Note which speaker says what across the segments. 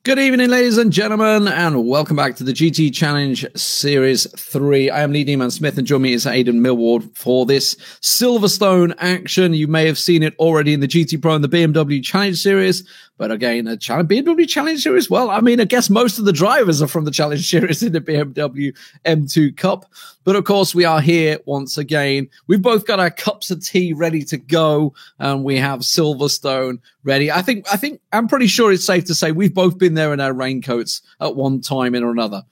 Speaker 1: Good evening, ladies and gentlemen, and welcome back to the GT Challenge Series 3. I am Lee Deman-Smith, and join me is Aidan Millward for this Silverstone action. You may have seen it already in the GT Pro and the BMW Challenge Series, but again, a BMW Challenge Series, well, I mean, I guess most of the drivers are from the Challenge Series in the BMW M2 Cup. But of course, we are here once again. We've both got our cups of tea ready to go, and we have Silverstone ready. I'm pretty sure it's safe to say we've both been there in our raincoats at one time or another.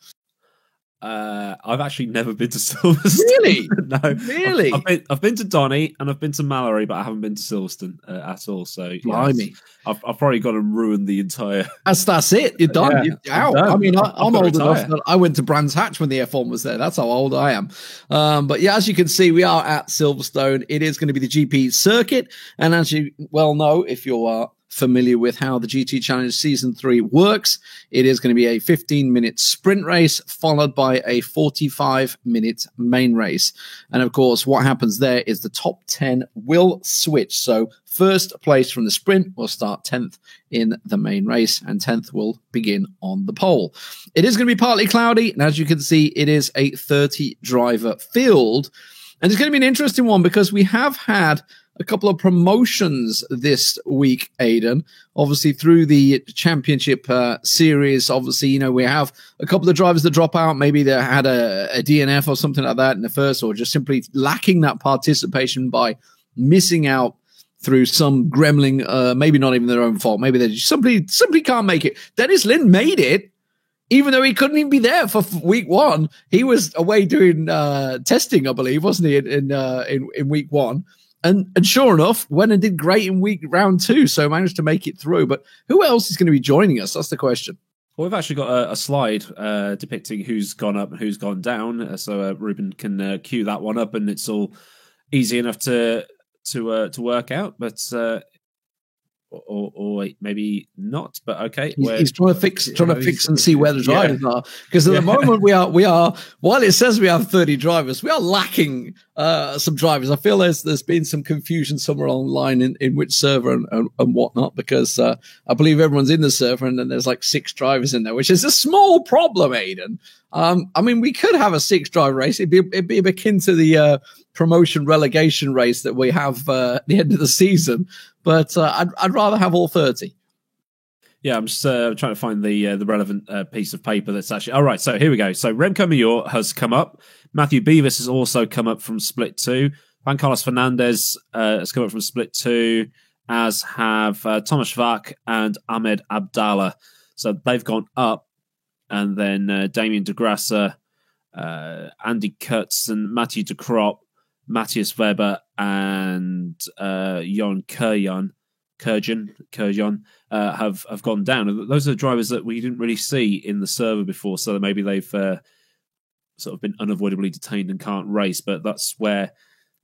Speaker 2: I've actually never been to Silverstone.
Speaker 1: Really?
Speaker 2: No.
Speaker 1: Really?
Speaker 2: I've been to Donny and I've been to Mallory, but I haven't been to Silverstone at all. So
Speaker 1: blimey,
Speaker 2: I've probably got to ruin the entire.
Speaker 1: That's it. You're done.
Speaker 2: Yeah,
Speaker 1: You're out.
Speaker 2: done.
Speaker 1: I mean, I'm old
Speaker 2: retire.
Speaker 1: enough that I went to Brands Hatch when the F1 was there. That's how old I am. But yeah, as you can see, we are at Silverstone. It is going to be the GP circuit, and as you well know, if you are familiar with how the GT Challenge Season 3 works, it is going to be a 15-minute sprint race followed by a 45-minute main race. And of course, what happens there is the top 10 will switch. So first place from the sprint will start 10th in the main race, and 10th will begin on the pole. It is going to be partly cloudy, and as you can see, it is a 30-driver field. And it's going to be an interesting one because we have had a couple of promotions this week, Aidan. Obviously, through the championship series, obviously, you know, we have a couple of drivers that drop out. Maybe they had a DNF or something like that in the first, or just simply lacking that participation by missing out through some gremlin, maybe not even their own fault. Maybe they just simply can't make it. Dennis Lin made it, even though he couldn't even be there for week one. He was away doing testing, I believe, wasn't he, in week one? And sure enough, went and did great in round two, so managed to make it through. But who else is going to be joining us? That's the question.
Speaker 2: Well, we've actually got a slide depicting who's gone up and who's gone down, so Ruben can cue that one up, and it's all easy enough to work out. But or maybe not. But okay,
Speaker 1: he's trying to fix and see where the drivers are, because at the moment we are while it says we have 30 drivers, we are lacking some drivers. I feel there's been some confusion somewhere online in which server and whatnot, because I believe everyone's in the server and then there's like 6 drivers in there, which is a small problem, Aidan. I mean, we could have a 6-driver race. It'd be akin to the promotion relegation race that we have at the end of the season, but I'd rather have all 30.
Speaker 2: Yeah, I'm just trying to find the relevant piece of paper that's actually... All right, so here we go. So Remco Major has come up. Matthew Beavis has also come up from Split 2. Juan Carlos Fernandez has come up from Split 2, as have Thomas Schwach and Ahmed Abdallah. So they've gone up. And then Damien de Grassa, Andy Kutz and Matthew de Krop, Matthias Weber and Jon Kurjan have gone down. Those are the drivers that we didn't really see in the server before, so maybe they've sort of been unavoidably detained and can't race. But that's where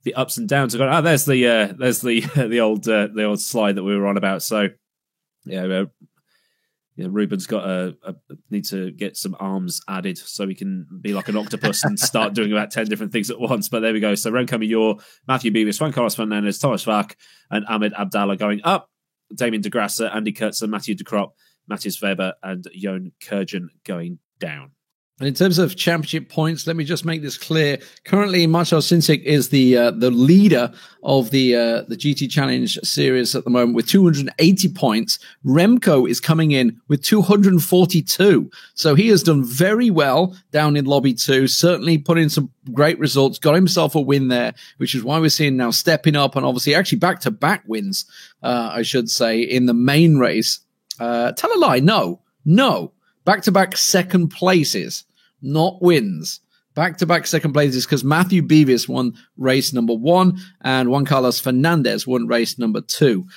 Speaker 2: the ups and downs are going. There's the old slide that we were on about. So yeah. Ruben's got need to get some arms added so he can be like an octopus and start doing about 10 different things at once. But there we go. So Remco Major, Matthew Beavis, Juan Carlos Fernandez, Thomas Schwach, and Ahmed Abdallah going up. Damien de Grassa, Andy Kurtz, and Matthew de Krop, Matthias Weber, and Jon Kurjan going down.
Speaker 1: And in terms of championship points, let me just make this clear. Currently, Marcel Cinsic is the leader of the GT Challenge series at the moment with 280 points. Remco is coming in with 242. So he has done very well down in Lobby 2, certainly put in some great results, got himself a win there, which is why we're seeing now stepping up and obviously actually back-to-back wins, I should say, in the main race. Tell a lie. No. Back-to-back second places, not wins. Back-to-back second places because Matthew Beavis won race number 1 and Juan Carlos Fernandez won race number 2.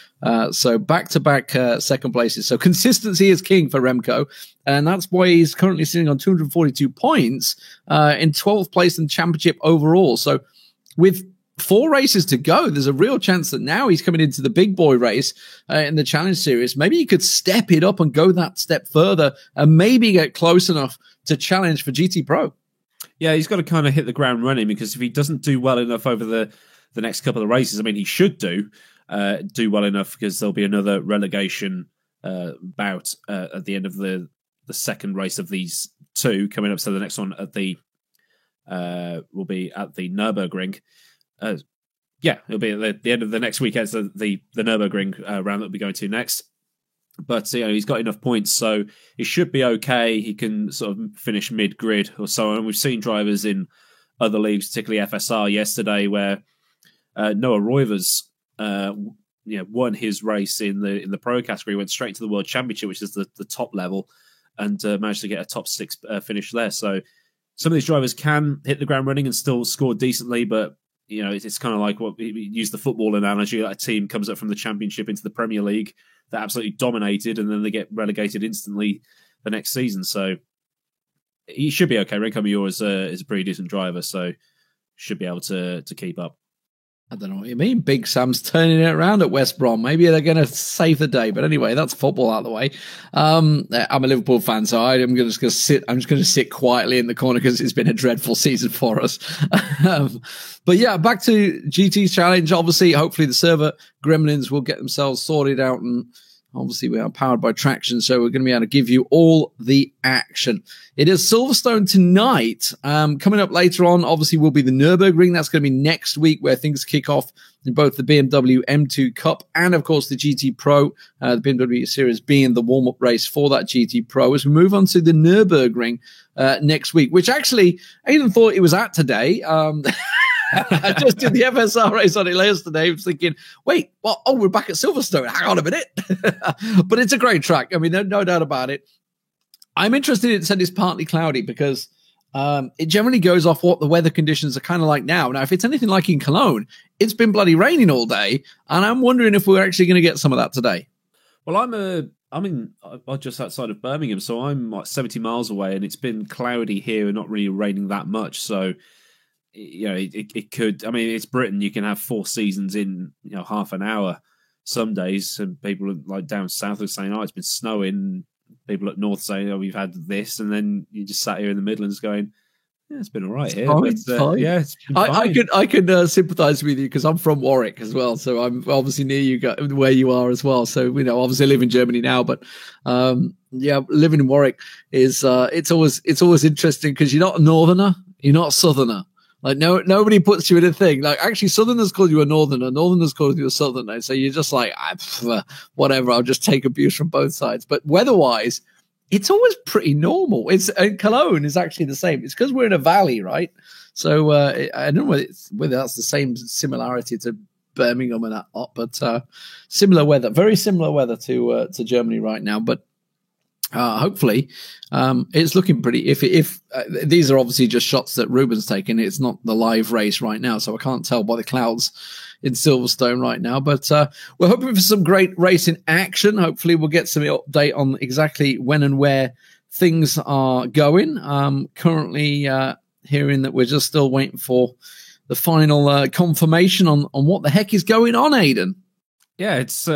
Speaker 1: So back-to-back second places. So consistency is king for Remco, and that's why he's currently sitting on 242 points in 12th place in the championship overall. So with 4 races to go, there's a real chance that now he's coming into the big boy race in the Challenge Series. Maybe he could step it up and go that step further and maybe get close enough to challenge for GT Pro.
Speaker 2: Yeah, he's got to kind of hit the ground running, because if he doesn't do well enough over the next couple of races, I mean, he should do well enough, because there'll be another relegation bout at the end of the second race of these two coming up. So the next one at the will be at the Nürburgring. It'll be at the end of the next weekend. So the Nürburgring round that we'll be going to next. But he's got enough points, so he should be okay. He can sort of finish mid-grid or so. And we've seen drivers in other leagues, particularly FSR yesterday, where Noah Roivers won his race in the pro category, went straight to the World Championship, which is the top level, and managed to get a top 6 finish there. So some of these drivers can hit the ground running and still score decently, but it's kind of like what we use the football analogy. Like a team comes up from the Championship into the Premier League that absolutely dominated, and then they get relegated instantly the next season. So he should be okay. Renko Mayor is a pretty decent driver, so should be able to keep up.
Speaker 1: I don't know what you mean. Big Sam's turning it around at West Brom. Maybe they're going to save the day. But anyway, that's football out of the way. I'm a Liverpool fan, so I'm just going to sit quietly in the corner because it's been a dreadful season for us. But yeah, back to GT's challenge. Obviously, hopefully the server gremlins will get themselves sorted out, and obviously we are powered by Traction, so we're going to be able to give you all the action. It is Silverstone tonight. Coming up later on, obviously, will be the Nürburgring. That's going to be next week, where things kick off in both the BMW M2 Cup and, of course, the GT Pro, the BMW Series being the warm-up race for that GT Pro, as we move on to the Nürburgring next week, which actually, I even thought it was at today. I just did the FSR race on it yesterday. I was thinking, wait, what? Oh, we're back at Silverstone. Hang on a minute. But it's a great track. I mean, no doubt about it. I'm interested in it said it's partly cloudy because it generally goes off what the weather conditions are kind of like now. Now, if it's anything like in Cologne, it's been bloody raining all day. And I'm wondering if we're actually going to get some of that today.
Speaker 2: Well, I'm just outside of Birmingham, so I'm like 70 miles away, and it's been cloudy here and not really raining that much. So it could. I mean, it's Britain. You can have 4 seasons in half an hour some days, and people like down south are saying, "Oh, it's been snowing." People up north saying, "Oh, we've had this," and then you just sat here in the Midlands going, "Yeah, it's been all right here."
Speaker 1: Fine.
Speaker 2: Yeah, it's been fine.
Speaker 1: I could sympathise with you because I'm from Warwick as well, so I'm obviously near you where you are as well. So obviously I live in Germany now, but living in Warwick is it's always interesting because you're not a northerner, you're not a southerner. Like nobody puts you in a thing. Like actually, Southerners call you a Northerner. Northerners call you a Southerner. So you're just like, whatever. I'll just take abuse from both sides. But weather-wise, it's always pretty normal. Cologne is actually the same. It's because we're in a valley, right? So I don't know whether that's the same similarity to Birmingham and that, but similar weather, very similar weather to Germany right now. But hopefully, it's looking pretty. If these are obviously just shots that Ruben's taken, it's not the live race right now, so I can't tell by the clouds in Silverstone right now. But we're hoping for some great racing action. Hopefully, we'll get some update on exactly when and where things are going. Currently, hearing that we're just still waiting for the final confirmation on what the heck is going on, Aidan.
Speaker 2: Yeah, it's.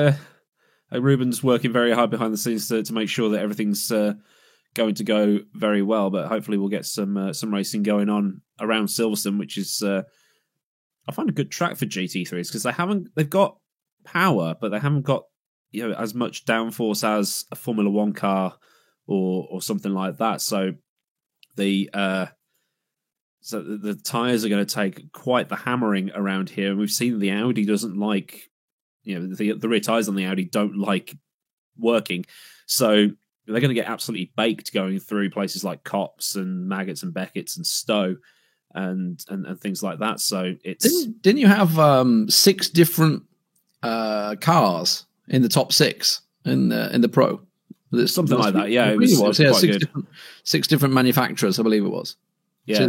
Speaker 2: Ruben's working very hard behind the scenes to make sure that everything's going to go very well. But hopefully, we'll get some racing going on around Silverstone, which is I find a good track for GT3s because they've got power, but they haven't got as much downforce as a Formula One car or something like that. So the tires are going to take quite the hammering around here, and we've seen the Audi doesn't like. The rear tires on the Audi don't like working. So they're going to get absolutely baked going through places like Copse and Maggots and Beckett's and Stowe and things like that. So it's...
Speaker 1: Didn't you have 6 different cars in the top 6 in the Pro?
Speaker 2: Something like that, yeah. It was
Speaker 1: quite 6 different manufacturers, I believe it was.
Speaker 2: Yeah,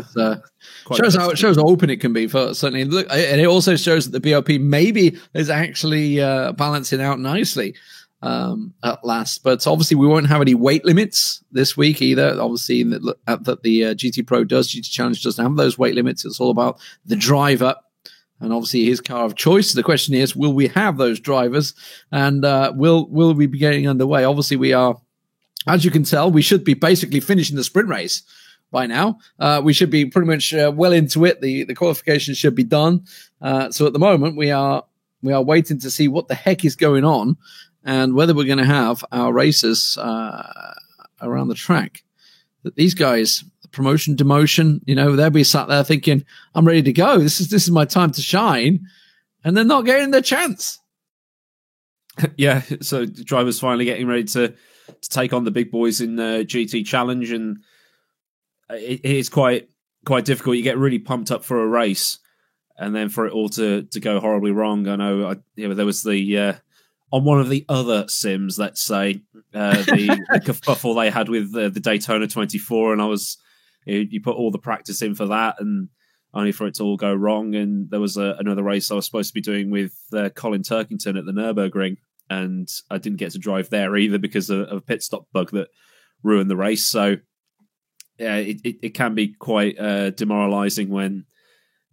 Speaker 1: shows how open it can be. Certainly, look, and it also shows that the BOP maybe is actually balancing out nicely at last. But obviously, we won't have any weight limits this week either. Obviously, that the GT Pro does. GT Challenge doesn't have those weight limits. It's all about the driver, and obviously his car of choice. The question is, will we have those drivers, and will we be getting underway? Obviously, we are, as you can tell, we should be basically finishing the sprint race. By now, we should be pretty much well into it. The qualification should be done. So at the moment, we are waiting to see what the heck is going on and whether we're going to have our races around the track. That these guys, promotion, demotion, they'll be sat there thinking, I'm ready to go. This is my time to shine. And they're not getting their chance.
Speaker 2: Yeah, so the drivers finally getting ready to take on the big boys in GT Challenge, and it is quite difficult. You get really pumped up for a race, and then for it all to go horribly wrong. I know there was the on one of the other sims, let's say, the kerfuffle they had with the Daytona 24, and you put all the practice in for that, and only for it to all go wrong. And there was another race I was supposed to be doing with Colin Turkington at the Nürburgring, and I didn't get to drive there either because of a pit stop bug that ruined the race. So yeah, it can be quite demoralizing when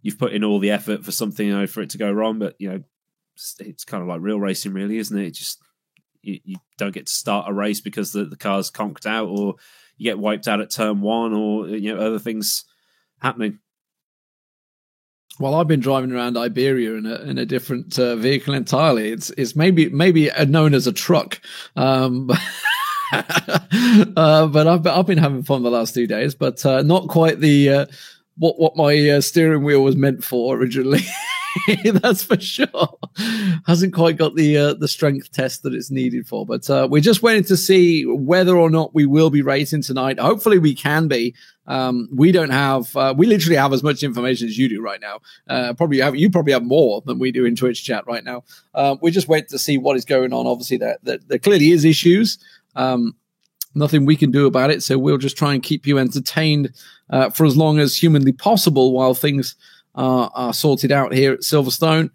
Speaker 2: you've put in all the effort for something for it to go wrong. But it's kind of like real racing, really, isn't it? It just you don't get to start a race because the car's conked out, or you get wiped out at turn one, or other things happening.
Speaker 1: Well, I've been driving around Iberia in a different vehicle entirely. It's maybe known as a truck, but I've been having fun the last 2 days. But not quite the what my steering wheel was meant for originally. That's for sure. Hasn't quite got the strength test that it's needed for. But we're just waiting to see whether or not we will be racing tonight. Hopefully we can be. We don't have, we literally have as much information as you do right now. You probably have more than we do in Twitch chat right now. We just wait to see what is going on. Obviously there clearly is issues. Nothing we can do about it. So we'll just try and keep you entertained, for as long as humanly possible while things are sorted out here at Silverstone.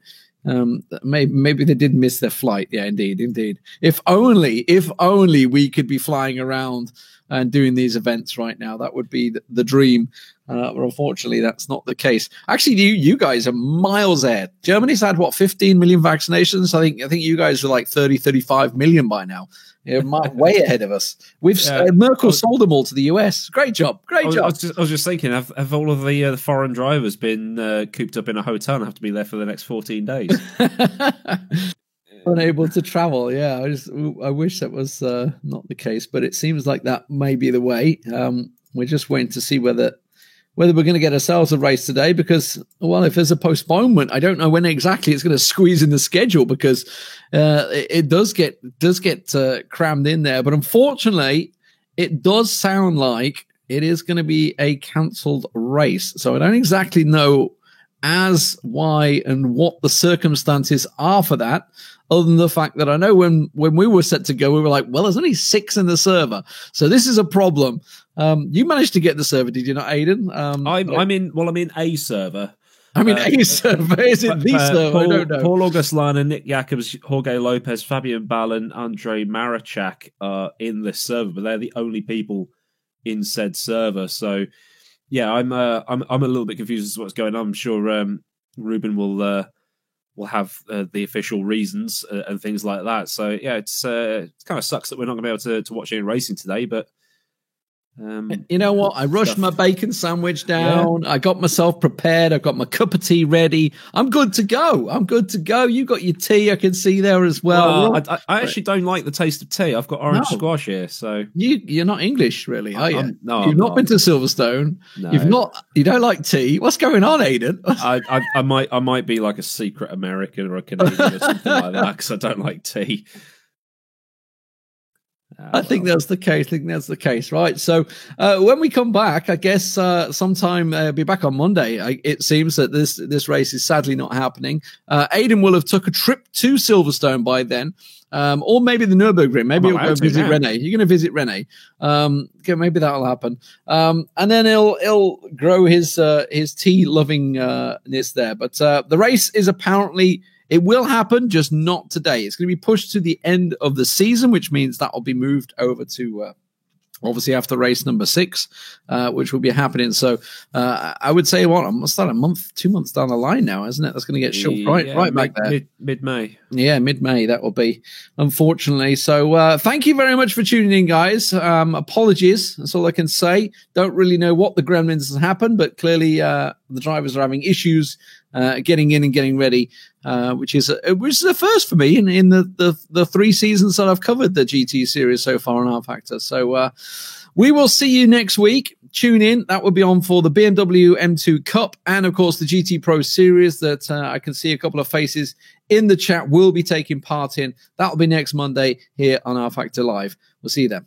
Speaker 1: Maybe they did miss their flight. Yeah, indeed. If only we could be flying around and doing these events right now. That would be the dream. But unfortunately, that's not the case. Actually, you guys are miles ahead. Germany's had 15 million vaccinations. I think you guys are like 35 million by now. You're way ahead of us. Merkel sold them all to the US. Great job. I
Speaker 2: was just thinking, have all of the foreign drivers been cooped up in a hotel and have to be there for the next 14 days?
Speaker 1: Unable to travel. Yeah, I wish that was not the case, but it seems like that may be the way. We're just waiting to see whether we're going to get ourselves a race today, because, well, if there's a postponement, I don't know when exactly it's going to squeeze in the schedule, because it does get crammed in there. But unfortunately, it does sound like it is going to be a cancelled race. So I don't exactly know why and what the circumstances are for that, other than the fact that I know when we were set to go, we were like, well, there's only 6 in the server, so this is a problem. You managed to get the server, did you not, Aidan?
Speaker 2: I'm in a server.
Speaker 1: A server. Is it the server? I don't know.
Speaker 2: Paul Augustlana, Nick Jacobs, Jorge Lopez, Fabian Ballon, Andre Marachak are in this server, but they're the only people in said server. So yeah, I'm a little bit confused as to what's going on. I'm sure Ruben will have the official reasons and things like that. So yeah, it kind of sucks that we're not going to be able to watch any racing today. But
Speaker 1: you know what? I rushed my bacon sandwich down. Yeah. I got myself prepared. I've got my cup of tea ready. I'm good to go. You got your tea, I can see there as well.
Speaker 2: I actually don't like the taste of tea. I've got orange squash here. So
Speaker 1: you're not English, really, are you?
Speaker 2: You've
Speaker 1: not been to Silverstone. No. You don't like tea. What's going on, Aidan?
Speaker 2: I might be like a secret American or a Canadian or something like that, because I don't like tea.
Speaker 1: I think that's the case. Right. So when we come back, I guess sometime be back on Monday. It seems that this race is sadly not happening. Aidan will have took a trip to Silverstone by then, or maybe the Nürburgring. Maybe he'll go visit Rene. You're going to visit Rene. Maybe that'll happen. And then he'll grow his tea lovingness there. But the race is apparently. It will happen, just not today. It's going to be pushed to the end of the season, which means that will be moved over to obviously after race number 6, which will be happening. So I would say, almost about 2 months down the line now, isn't it? That's going to get shoved right back there.
Speaker 2: Mid-May.
Speaker 1: Yeah, mid-May, that will be, unfortunately. So thank you very much for tuning in, guys. Apologies, that's all I can say. Don't really know what the gremlins has happened, but clearly the drivers are having issues getting in and getting ready, which is a first for me in the 3 seasons that I've covered the GT series so far on R Factor. So we will see you next week. Tune in. That will be on for the BMW M2 Cup and, of course, the GT Pro Series that I can see a couple of faces in the chat will be taking part in. That will be next Monday here on R Factor Live. We'll see you then.